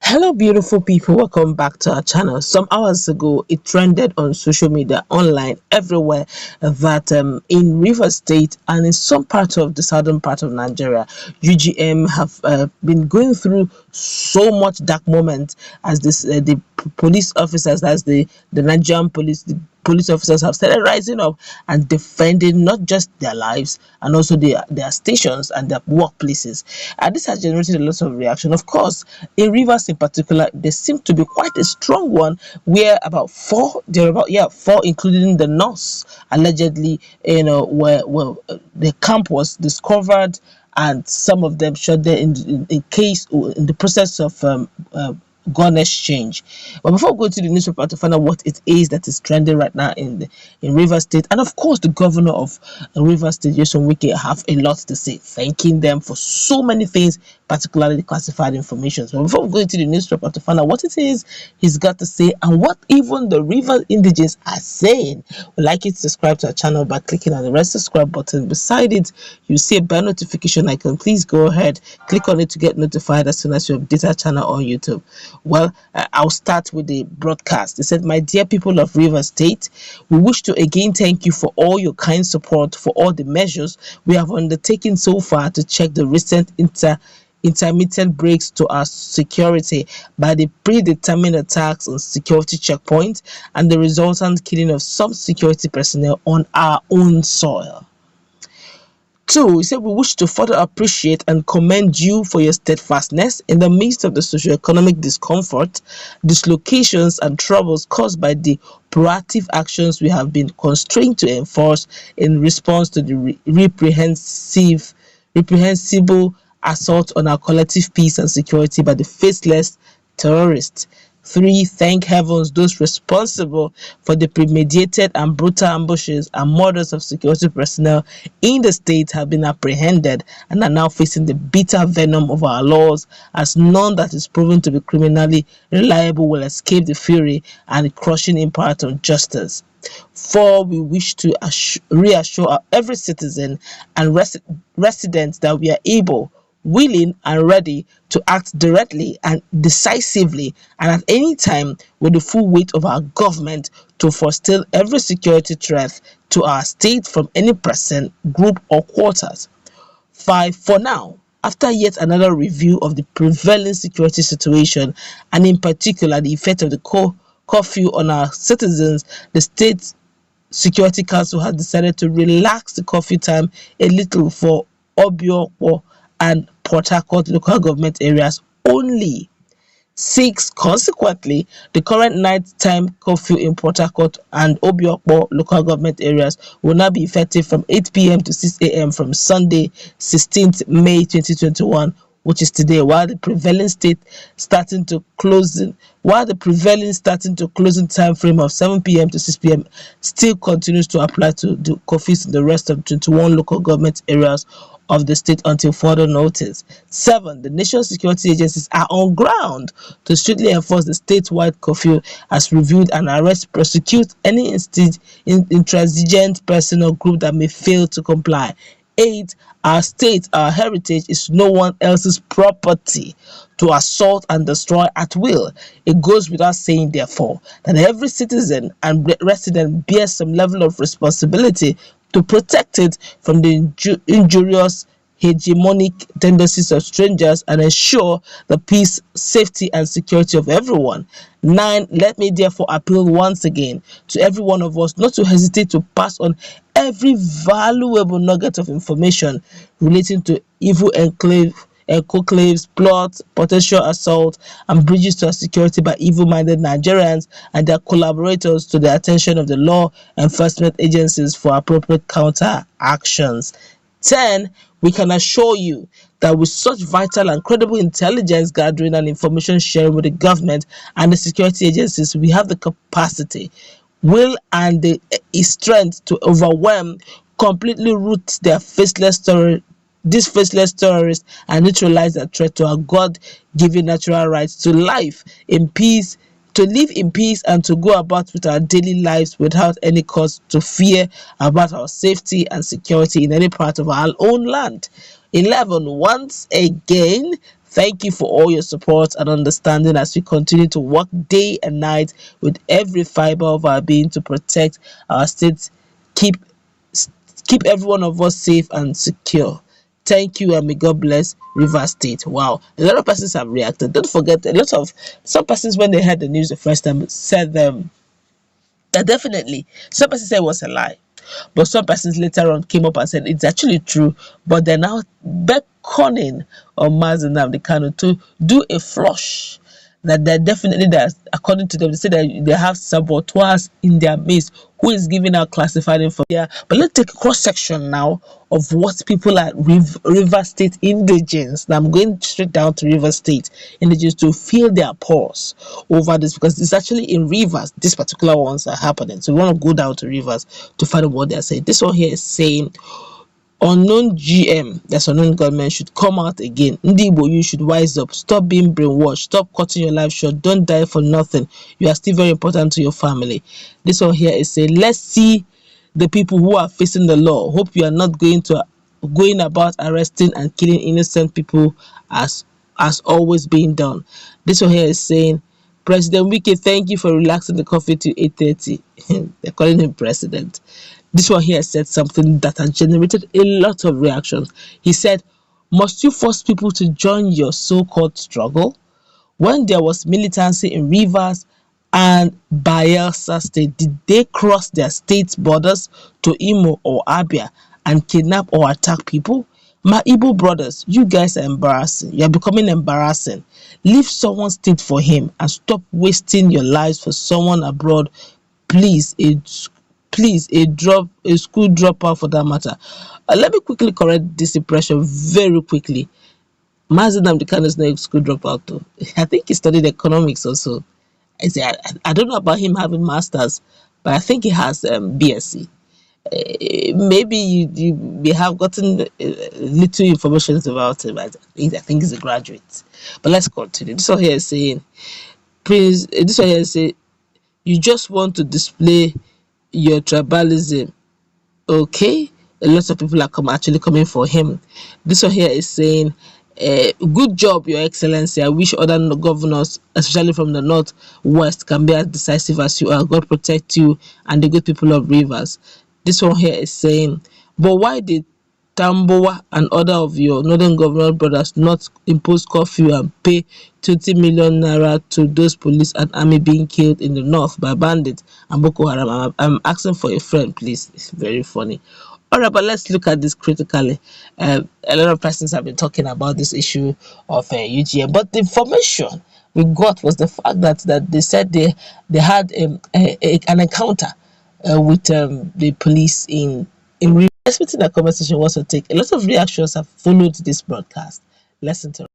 Hello, beautiful people. Welcome back to our channel. Some hours ago, it trended on social media, online, everywhere, that in River State and in some part of the southern part of Nigeria, UGM have been going through so much dark moments as the police officers, as the Nigerian police, the police officers have started rising up and defending not just their lives and also their stations and their workplaces. And this has generated a lot of reaction. Of course, in Rivers in particular, there seemed to be quite a strong one where about four, there were about four, including the nurse, allegedly, where the camp was discovered and some of them shot there in case or in the process of gun exchange. But before we go to the newspaper to find out what it is that is trending right now in River State, and of course the governor of River State, Nyesom Wike, have a lot to say, thanking them for so many things, particularly the classified information. So before we go into the newspaper to find out what it is he's got to say and what even the river indigenes are saying, we'd like you to subscribe to our channel by clicking on the red subscribe button. Beside it, you see a bell notification icon. Please go ahead, click on it to get notified as soon as you update our channel on YouTube. Well, I'll start with the broadcast. It said, "My dear people of River State, we wish to again thank you for all your kind support for all the measures we have undertaken so far to check the recent intermittent breaks to our security by the predetermined attacks on security checkpoints and the resultant killing of some security personnel on our own soil." Two, he said, "We wish to further appreciate and commend you for your steadfastness in the midst of the socio-economic discomfort, dislocations, and troubles caused by the proactive actions we have been constrained to enforce in response to the reprehensible assault on our collective peace and security by the faceless terrorists. Three, thank heavens those responsible for the premeditated and brutal ambushes and murders of security personnel in the state have been apprehended and are now facing the bitter venom of our laws, as none that is proven to be criminally reliable will escape the fury and the crushing impact of justice. Four, we wish to reassure every citizen and resident that we are able, willing and ready to act directly and decisively and at any time with the full weight of our government to forestall every security threat to our state from any person, group or quarters. Five, for now, after yet another review of the prevailing security situation and in particular the effect of the curfew on our citizens, the state security council has decided to relax the curfew time a little for Obiokpo and Port Harcourt local government areas only. Six, consequently, the current nighttime curfew in Port Harcourt and Obiokpo local government areas will now be effective from 8 p.m. to 6 a.m. from Sunday, 16th May 2021, which is today, while the prevailing starting to closing time frame of 7 p.m. to 6 p.m. still continues to apply to the curfews in the rest of 21 local government areas of the state until further notice. Seven, the nation's security agencies are on ground to strictly enforce the statewide curfew as reviewed and arrest, prosecute any intransigent person or group that may fail to comply. Eight, our state, our heritage is no one else's property to assault and destroy at will. It goes without saying, therefore, that every citizen and resident bears some level of responsibility to protect it from the injurious hegemonic tendencies of strangers and ensure the peace, safety, and security of everyone. Nine, let me therefore appeal once again to every one of us not to hesitate to pass on every valuable nugget of information relating to evil enclaves, plots, potential assault, and breaches to our security by evil-minded Nigerians and their collaborators to the attention of the law enforcement agencies for appropriate counter actions. 10. We can assure you that with such vital and credible intelligence gathering and information sharing with the government and the security agencies, we have the capacity, will, and the strength to overwhelm, completely root these faceless terrorists and neutralize the threat to our God-given natural rights to life in peace, to live in peace and to go about with our daily lives without any cause to fear about our safety and security in any part of our own land. 11. Once again, Thank you for all your support and understanding as we continue to work day and night with every fiber of our being to protect our state, keep keep every one of us safe and secure. Thank you, and may God bless River State. Wow, a lot of persons have reacted. Don't forget, a lot of some persons when they heard the news the first time said that definitely some persons said it was a lie, but some persons later on came up and said it's actually true. But they're now beckoning on Mazi Nnamdi Kanu to do a flush. That they're definitely there, according to them, they say that they have saboteurs in their midst who is giving out classified information. Yeah, but let's take a cross section now of what people at River State indigents. Now I'm going straight down to River State indigents to feel their pulse over this, because it's actually in Rivers these particular ones are happening. So we want to go down to Rivers to find out what they're saying. This one here is saying unknown GM, that's unknown government, should come out again. Igbo, you should wise up. Stop being brainwashed. Stop cutting your life short. Don't die for nothing. You are still very important to your family. This one here is saying, let's see the people who are facing the law. Hope you are not going about arresting and killing innocent people as always being done. This one here is saying, President Wike, thank you for relaxing the coffee to 8:30. They're calling him president. This one here said something that has generated a lot of reactions. He said, must you force people to join your so-called struggle? When there was militancy in Rivers and Bayelsa State, did they cross their state borders to Imo or Abia and kidnap or attack people? My Igbo brothers, you guys are embarrassing. You are becoming embarrassing. Leave someone's state for him and stop wasting your lives for someone abroad. Please, a school dropout for that matter. Let me quickly correct this impression very quickly. Mazi Nnamdi Kanu is not a school dropout though. I think he studied economics also. I don't know about him having masters, but I think he has BSc. Maybe you may have gotten little information about him. I think he's a graduate. But let's continue. This one here is saying, please. This one here is saying, you just want to display your tribalism. Okay, a lot of people are actually coming for him. This one here is saying, good job, Your Excellency. I wish other governors, especially from the northwest, can be as decisive as you are. God protect you and the good people of Rivers. This one here is saying, but why did Tambowa and other of your northern governor brothers not impose curfew and pay 20 million naira to those police and army being killed in the north by bandits and Boko Haram? I'm asking for a friend, please. It's very funny. All right, but let's look at this critically. A lot of persons have been talking about this issue of UGM, but the information we got was the fact that they said they had an encounter with the police in expecting that conversation was to take. A lot of reactions have followed this broadcast. Listen to